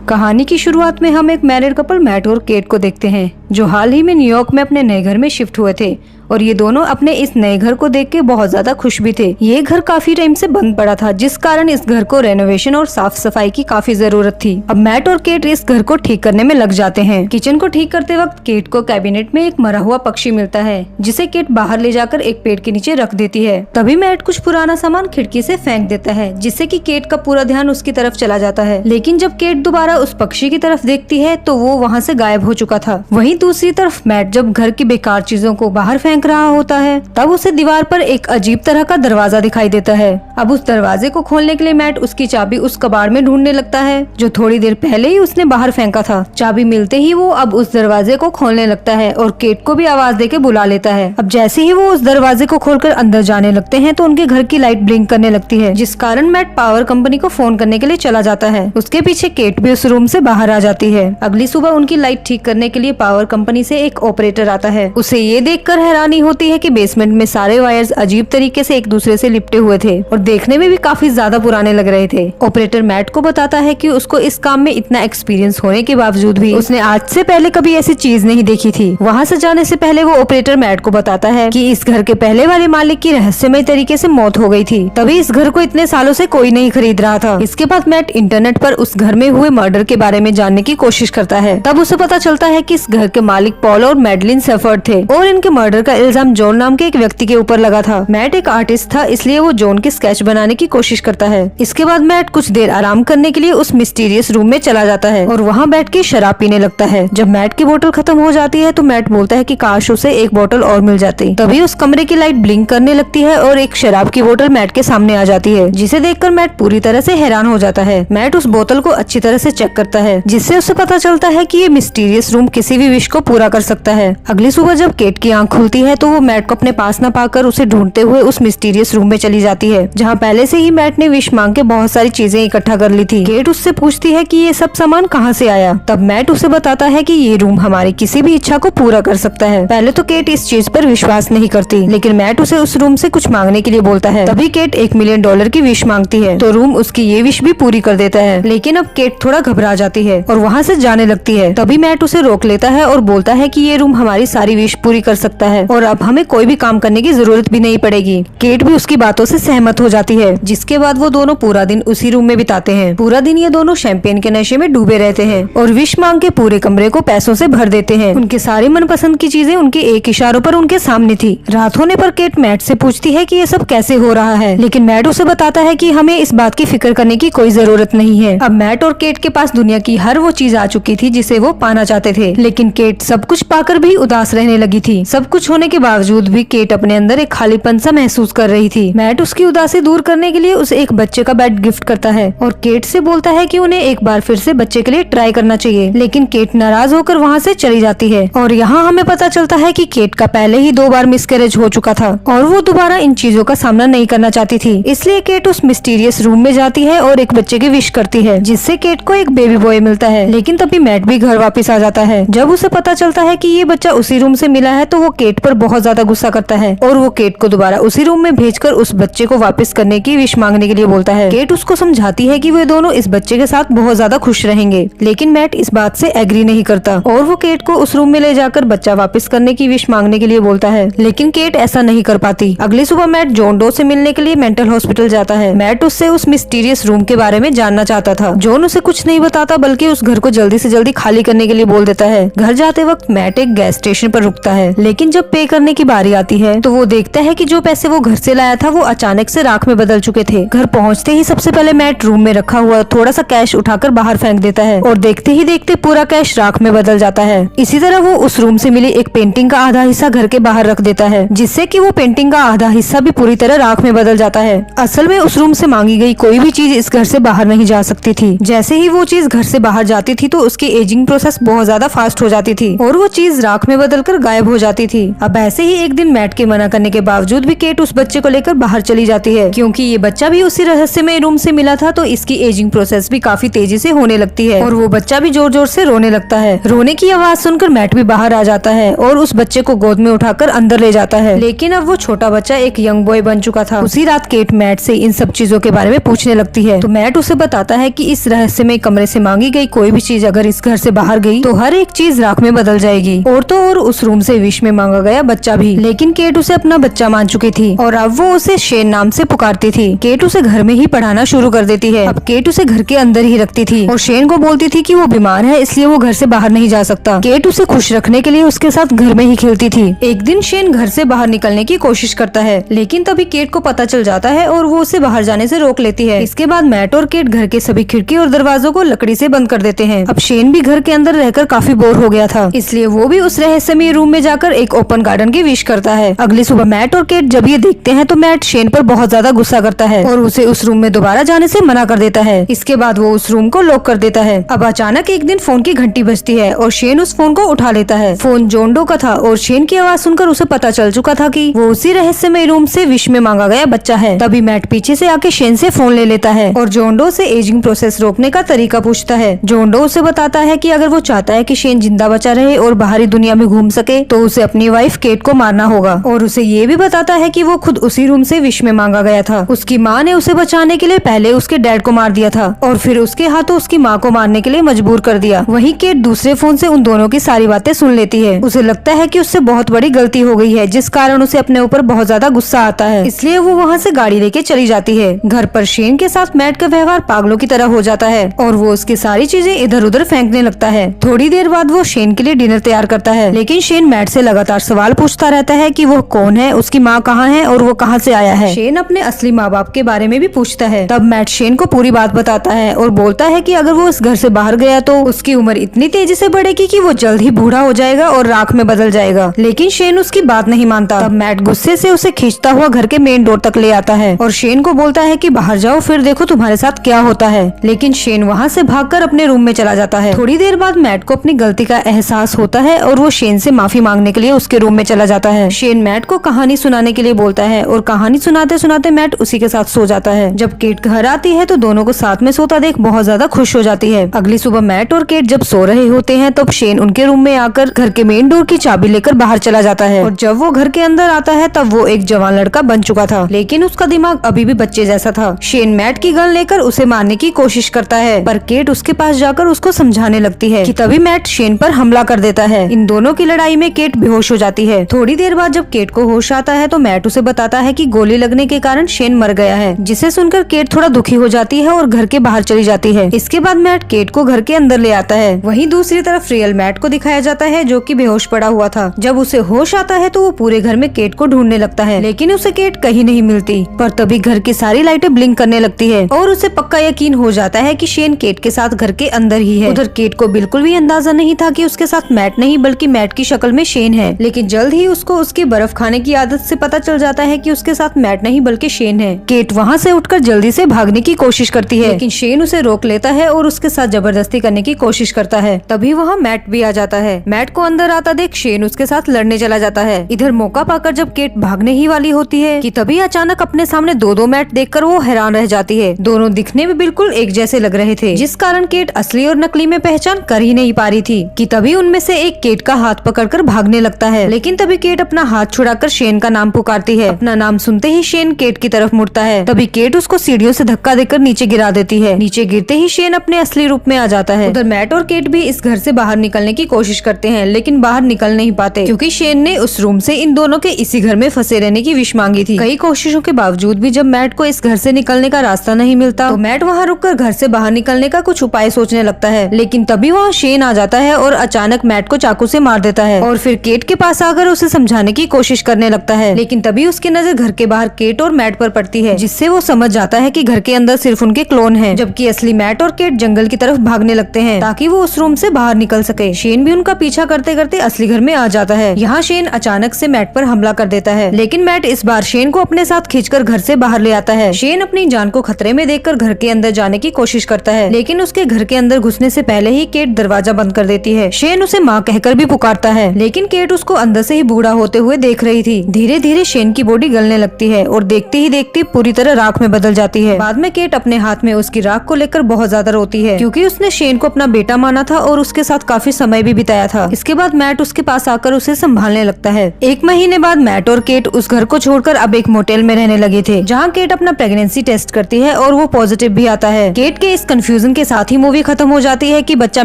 कहानी की शुरुआत में हम एक मैरिड कपल मैट और केट को देखते हैं जो हाल ही में न्यूयॉर्क में अपने नए घर में शिफ्ट हुए थे और ये दोनों अपने इस नए घर को देख के बहुत ज्यादा खुश भी थे। ये घर काफी टाइम से बंद पड़ा था जिस कारण इस घर को रेनोवेशन और साफ सफाई की काफी जरूरत थी। अब मैट और केट इस घर को ठीक करने में लग जाते हैं। किचन को ठीक करते वक्त केट को कैबिनेट में एक मरा हुआ पक्षी मिलता है जिसे केट बाहर ले जाकर एक पेड़ के नीचे रख देती है। तभी मैट कुछ पुराना सामान खिड़की से फेंक देता है जिससे कि केट का पूरा ध्यान उसकी तरफ चला जाता है। लेकिन जब केट दोबारा उस पक्षी की तरफ देखती है तो वो वहाँ से गायब हो चुका था। वहीं दूसरी तरफ मैट जब घर की बेकार चीजों को बाहर फेंक रहा होता है तब उसे दीवार पर एक अजीब तरह का दरवाजा दिखाई देता है। अब उस दरवाजे को खोलने के लिए मैट उसकी चाबी उस कबाड़ में ढूंढने लगता है जो थोड़ी देर पहले ही उसने बाहर फेंका था। चाबी मिलते ही वो अब उस दरवाजे को खोलने लगता है और केट को भी आवाज देके बुला लेता है। अब जैसे ही वो उस दरवाजे को खोलकर अंदर जाने लगते हैं तो उनके घर की लाइट ब्लिंक करने लगती है जिस कारण मैट पावर कंपनी को फोन करने के लिए चला जाता है। उसके पीछे केट भी उस रूम से बाहर आ जाती है। अगली सुबह उनकी लाइट ठीक करने के लिए पावर कंपनी से एक ऑपरेटर आता है। उसे ये देखकर हैरानी होती है कि बेसमेंट में सारे वायर्स अजीब तरीके से एक दूसरे से लिपटे हुए थे और देखने में भी काफी ज्यादा पुराने लग रहे थे। ऑपरेटर मैट को बताता है कि उसको इस काम में इतना एक्सपीरियंस होने के बावजूद भी उसने आज से पहले कभी ऐसी चीज नहीं देखी थी। वहाँ से जाने से पहले वो ऑपरेटर मैट को बताता है कि इस घर के पहले वाले मालिक की रहस्यमय तरीके से मौत हो गई थी, तभी इस घर को इतने सालों से कोई नहीं खरीद रहा था। इसके बाद मैट इंटरनेट पर उस घर में हुए मर्डर के बारे में जानने की कोशिश करता है। तब उसे पता चलता है कि इस घर के मालिक पॉल और मैडलिन सेफर्ड थे और इनके मर्डर का इल्जाम जॉन नाम के एक व्यक्ति के ऊपर लगा था। मैट एक आर्टिस्ट था इसलिए वो जॉन के स्केच बनाने की कोशिश करता है। इसके बाद मैट कुछ देर आराम करने के लिए उस मिस्टीरियस रूम में चला जाता है और वहाँ बैठ के शराब पीने लगता है। जब मैट की बोतल खत्म हो जाती है तो मैट बोलता है कि काश उसे एक बोतल और मिल जाती। तभी उस कमरे की लाइट ब्लिंक करने लगती है और एक शराब की बोतल मैट के सामने आ जाती है जिसे देखकर मैट पूरी तरह से हैरान हो जाता है। मैट उस बोतल को अच्छी तरह से चेक करता है जिससे उसे पता चलता है कि ये मिस्टीरियस रूम किसी भी विश को पूरा कर सकता है। अगली सुबह जब केट की आंख खुलती है तो वो मैट को अपने पास न पाकर उसे ढूंढते हुए उस मिस्टीरियस रूम में चली जाती है जहाँ पहले से ही मैट ने विश मांग के बहुत सारी चीजें इकट्ठा कर ली थी। केट उससे पूछती है कि ये सब सामान कहाँ से आया। तब मैट उसे बताता है कि ये रूम हमारी किसी भी इच्छा को पूरा कर सकता है। पहले तो केट इस चीज पर विश्वास नहीं करती लेकिन मैट उसे उस रूम से कुछ मांगने के लिए बोलता है। तभी केट $1 मिलियन की विश मांगती है तो रूम उसकी ये विश भी पूरी कर देता है। लेकिन अब केट थोड़ा घबरा जाती है और वहाँ से जाने लगती है। तभी मैट उसे रोक लेता है और बोलता है कि ये रूम हमारी सारी विश पूरी कर सकता है और अब हमें कोई भी काम करने की जरूरत भी नहीं पड़ेगी। केट भी उसकी बातों से सहमत हो जाती है जिसके बाद वो दोनों पूरा दिन उसी रूम में बिताते हैं। पूरा दिन ये दोनों शैंपेन के नशे में डूबे रहते हैं और विश मांग के पूरे कमरे को पैसों से भर देते हैं। उनके सारी मनपसंद की चीजें उनके एक इशारों पर उनके सामने थी। रात होने पर केट मैट से पूछती है कि ये सब कैसे हो रहा है लेकिन मैट उसे बताता है कि हमें इस बात की फिक्र करने की कोई जरूरत नहीं है। अब मैट और केट के पास दुनिया की हर वो चीज आ चुकी थी जिसे वो पाना चाहते थे लेकिन केट सब कुछ पाकर भी उदास रहने लगी थी। सब कुछ होने के बावजूद भी केट अपने अंदर एक खालीपन सा महसूस कर रही थी। मैट उसकी उदासी दूर करने के लिए उसे एक बच्चे का बेड गिफ्ट करता है और केट से बोलता है कि उन्हें एक बार फिर से बच्चे के लिए ट्राई करना चाहिए लेकिन केट नाराज होकर वहाँ से चली जाती है। और यहाँ हमें पता चलता है कि केट का पहले ही 2 बार मिसकैरेज हो चुका था और वो दोबारा इन चीजों का सामना नहीं करना चाहती थी। इसलिए केट उस मिस्टीरियस रूम में जाती है और एक बच्चे की विश करती है जिससे केट को एक बेबी बॉय मिलता है। लेकिन तभी मैट भी घर वापस आ जाता है। जब उसे पता चलता है कि ये बच्चा उसी रूम से मिला है तो वो केट पर बहुत ज्यादा गुस्सा करता है और वो केट को दोबारा उसी रूम में भेजकर उस बच्चे को वापस करने की विश मांगने के लिए बोलता है। केट उसको समझाती है कि वे दोनों इस बच्चे के साथ बहुत ज्यादा खुश रहेंगे लेकिन मैट इस बात से एग्री नहीं करता और वो केट को उस रूम में ले जाकर बच्चा वापस करने की विश मांगने के लिए बोलता है लेकिन केट ऐसा नहीं कर पाती। अगली सुबह मैट जॉन डो से मिलने के लिए मेंटल हॉस्पिटल जाता है। मैट उससे उस मिस्टीरियस रूम के बारे में जानना चाहता था। जॉन उसे कुछ नहीं बताता बल्कि उस घर को जल्दी से जल्दी खाली करने के लिए बोल देता है। घर जाते वक्त मैट एक गैस स्टेशन पर रुकता है लेकिन जब पे करने की बारी आती है तो वो देखता है कि जो पैसे वो घर से लाया था वो अचानक से राख में बदल चुके थे। घर पहुंचते ही सबसे पहले मैट रूम में रखा हुआ थोड़ा सा कैश उठाकर बाहर फेंक देता है और देखते ही देखते पूरा कैश राख में बदल जाता है। इसी तरह वो उस रूम से मिली एक पेंटिंग का आधा हिस्सा घर के बाहर रख देता है जिससे कि वो पेंटिंग का आधा हिस्सा भी पूरी तरह राख में बदल जाता है। असल में उस रूम से मांगी गई कोई भी चीज इस घर से बाहर नहीं जा सकती थी। जैसे ही वो चीज घर से बाहर जाती थी तो उसकी एजिंग प्रोसेस बहुत ज्यादा फास्ट हो जाती जाती थी और वो चीज राख में बदलकर गायब हो जाती थी। अब ऐसे ही एक दिन मैट के मना करने के बावजूद भी केट उस बच्चे को लेकर बाहर चली जाती है, क्योंकि ये बच्चा भी उसी रहस्यमय रूम से मिला था, तो इसकी एजिंग प्रोसेस भी काफी तेजी से होने लगती है और वो बच्चा भी जोर जोर से रोने लगता है। रोने की आवाज सुनकर मैट भी बाहर आ जाता है और उस बच्चे को गोद में उठाकर अंदर ले जाता है। लेकिन अब वो छोटा बच्चा एक यंग बॉय बन चुका था। उसी रात केट मैट से इन सब चीजों के बारे में पूछने लगती है, तो मैट उसे बताता है कि इस रहस्यमय कमरे से मांगी गई कोई भी चीज अगर इस घर से बाहर गई तो हर एक चीज राख में बदल जाएगी, और तो और उस रूम से विश में मांगा गया बच्चा भी। लेकिन केट उसे अपना बच्चा मान चुकी थी और अब वो उसे शेन नाम से पुकारती थी। केट उसे घर में ही पढ़ाना शुरू कर देती है। अब केट उसे घर के अंदर ही रखती थी और शेन को बोलती थी कि वो बीमार है, इसलिए वो घर से बाहर नहीं जा सकता। केट उसे खुश रखने के लिए उसके साथ घर में ही खेलती थी। एक दिन शेन घर से बाहर निकलने की कोशिश करता है, लेकिन तभी केट को पता चल जाता है और वो उसे बाहर जाने से रोक लेती है। इसके बाद मैट और केट घर के सभी खिड़की और दरवाजों को लकड़ी से बंद कर देते हैं। अब शेन भी घर के अंदर रहकर काफी बोर हो गया था, इसलिए वो भी उस रहस्यमय रूम में जाकर एक ओपन गार्डन की विश करता है। अगली सुबह मैट और केट जब ये देखते हैं तो मैट शेन पर बहुत ज्यादा गुस्सा करता है और उसे उस रूम में दोबारा जाने से मना कर देता है। इसके बाद वो उस रूम को लॉक कर देता है। अब अचानक एक दिन फोन की घंटी बजती है और शेन उस फोन को उठा लेता है। फोन जॉन डो का था और शेन की आवाज सुनकर उसे पता चल चुका था कि वो उसी रहस्यमय रूम से विश में मांगा गया बच्चा है। तभी मैट पीछे से आके शेन से फोन ले लेता है और जॉन डो से एजिंग प्रोसेस रोकने का तरीका पूछता है। जॉन डो उसे बताता है कि अगर वो चाहता है कि शेन जिंदा बचा रहे और बाहरी दुनिया में घूम सके तो उसे अपनी वाइफ केट को मारना होगा, और उसे ये भी बताता है कि वो खुद उसी रूम से विश में मांगा गया था। उसकी माँ ने उसे बचाने के लिए पहले उसके डैड को मार दिया था और फिर उसके हाथों उसकी माँ को मारने के लिए मजबूर कर दिया। वहीं केट दूसरे फोन से उन दोनों की सारी बातें सुन लेती है। उसे लगता है कि उससे बहुत बड़ी गलती हो गई है, जिस कारण उसे अपने ऊपर बहुत ज्यादा गुस्सा आता है, इसलिए वो वहाँ से गाड़ी लेके चली जाती है। घर पर शेन के साथ मैट का व्यवहार पागलों की तरह हो जाता है और वो उसकी सारी चीजें इधर उधर फेंकने लगता है। थोड़ी देर बाद वो शेन के लिए डिनर तैयार करता है, लेकिन शेन मैट से लगातार सवाल पूछता रहता है कि वो कौन है, उसकी माँ कहाँ है और वो कहाँ से आया है। शेन अपने असली माँ बाप के बारे में भी पूछता है। तब मैट शेन को पूरी बात बताता है और बोलता है कि अगर वो इस घर से बाहर गया तो उसकी उम्र इतनी तेजी से बढ़ेगी कि वो जल्द ही बूढ़ा हो जाएगा और राख में बदल जाएगा। लेकिन शेन उसकी बात नहीं मानता। तब मैट गुस्से से उसे खींचता हुआ घर के मेन डोर तक ले आता है और शेन को बोलता है कि बाहर जाओ, फिर देखो तुम्हारे साथ क्या होता है। लेकिन शेन वहाँ से भागकर अपने रूम में चला जाता है। थोड़ी देर बाद मैट को अपनी गलती का एहसास होता है और वो शेन से माफी मांगने के लिए उसके रूम में चला जाता है। शेन मैट को कहानी सुनाने के लिए बोलता है और कहानी सुनाते सुनाते मैट उसी के साथ सो जाता है। जब केट घर आती है तो दोनों को साथ में सोता देख बहुत ज्यादा खुश हो जाती है। अगली सुबह मैट और केट जब सो रहे होते हैं तब शेन उनके रूम में आकर घर के मेन डोर की चाबी लेकर बाहर चला जाता है और जब वो घर के अंदर आता है तब वो एक जवान लड़का बन चुका था, लेकिन उसका दिमाग अभी भी बच्चे जैसा था। शेन मैट की गन लेकर उसे मारने की कोशिश करता है, पर केट उसके पास जाकर उसको समझाने लगती है कि तभी मैट शेन पर हमला कर देता है। इन दोनों की लड़ाई में केट बेहोश हो जाती है। थोड़ी देर बाद जब केट को होश आता है तो मैट उसे बताता है कि गोली लगने के कारण शेन मर गया है, जिसे सुनकर केट थोड़ा दुखी हो जाती है और घर के बाहर चली जाती है। इसके बाद मैट केट को घर के अंदर ले आता है। वहीं दूसरी तरफ रियल मैट को दिखाया जाता है जो कि बेहोश पड़ा हुआ था। जब उसे होश आता है तो वो पूरे घर में केट को ढूंढने लगता है, लेकिन उसे केट कहीं नहीं मिलती। पर तभी घर की सारी लाइटें ब्लिंक करने लगती है और उसे पक्का यकीन हो जाता है कि शेन केट के साथ घर के अंदर ही है। उधर केट को बिल्कुल भी अंदाजा नहीं था कि उसके साथ मैट नहीं बल्कि मैट की शक्ल में शेन है, लेकिन जल्द ही उसको उसकी बर्फ खाने की आदत से पता चल जाता है कि उसके साथ मैट नहीं बल्कि शेन है। केट वहाँ से उठकर जल्दी से भागने की कोशिश करती है, लेकिन शेन उसे रोक लेता है और उसके साथ जबरदस्ती करने की कोशिश करता है। तभी वहाँ मैट भी आ जाता है। मैट को अंदर आता देख शेन उसके साथ लड़ने चला जाता है। इधर मौका पाकर जब केट भागने ही वाली होती है कि तभी अचानक अपने सामने दो मैट देखकर वो हैरान रह जाती है। दोनों दिखने में बिल्कुल एक जैसे लग रहे थे, जिस कारण केट असली और नकली में पहचान कर ही नहीं पा रही थी कि तभी उनमें से एक केट का हाथ पकड़कर भागने लगता है। लेकिन तभी केट अपना हाथ छुड़ाकर शेन का नाम पुकारती है। अपना नाम सुनते ही शेन केट की तरफ मुड़ता है। तभी केट उसको सीढ़ियों से धक्का देकर नीचे गिरा देती है। नीचे गिरते ही शेन अपने असली रूप में आ जाता है। उधर मैट और केट भी इस घर से बाहर निकलने की कोशिश करते हैं, लेकिन बाहर निकल नहीं पाते क्योंकि शेन ने उस रूम से इन दोनों के इसी घर में फंसे रहने की विश मांगी थी। कई कोशिशों के बावजूद भी जब मैट को इस घर से निकलने का रास्ता नहीं मिलता तो मैट वहाँ रुककर घर से बाहर निकलने का कुछ उपाय सोचने लगता है। लेकिन तभी वहाँ शेन आ जाता है और अचानक मैट को चाकू से मार देता है और फिर केट के पास आकर उसे समझाने की कोशिश करने लगता है। लेकिन तभी उसकी नजर घर के बाहर केट और मैट पर पड़ती है, जिससे वो समझ जाता है कि घर के अंदर सिर्फ उनके क्लोन हैं, जबकि असली मैट और केट जंगल की तरफ भागने लगते हैं ताकि वो उस रूम से बाहर निकल सके। शेन भी उनका पीछा करते करते असली घर में आ जाता है। यहाँ शेन अचानक से मैट पर हमला कर देता है, लेकिन मैट इस बार शेन को अपने साथ खींचकर घर से बाहर ले आता है। शेन अपनी जान को खतरे में देखकर घर के अंदर जाने की कोशिश करता है, लेकिन उसके घर के अंदर घुसने से पहले ही केट दरवाजा बंद कर देती है। शेन उसे माँ कहकर भी पुकारता है, लेकिन केट उसको अंदर से ही बूढ़ा होते हुए देख रही थी। धीरे धीरे शेन की बॉडी गलने लगती है और देखते ही देखते पूरी तरह राख में बदल जाती है। बाद में केट अपने हाथ में उसकी राख को लेकर बहुत ज्यादा रोती है, क्योंकि उसने शेन को अपना बेटा माना था और उसके साथ काफी समय भी बिताया था। इसके बाद मैट उसके पास आकर उसे संभालने लगता है। 1 महीने बाद मैट और केट उस घर को छोड़कर अब एक मोटेल में रहने लगे थे, जहाँ केट अपना प्रेगनेंसी टेस्ट करती है और वो पॉजिटिव भी आता है। केट के इस कंफ्यूजन के साथ ही मूवी खत्म हो जाती है कि बच्चा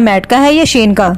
मैट का है या शेन का।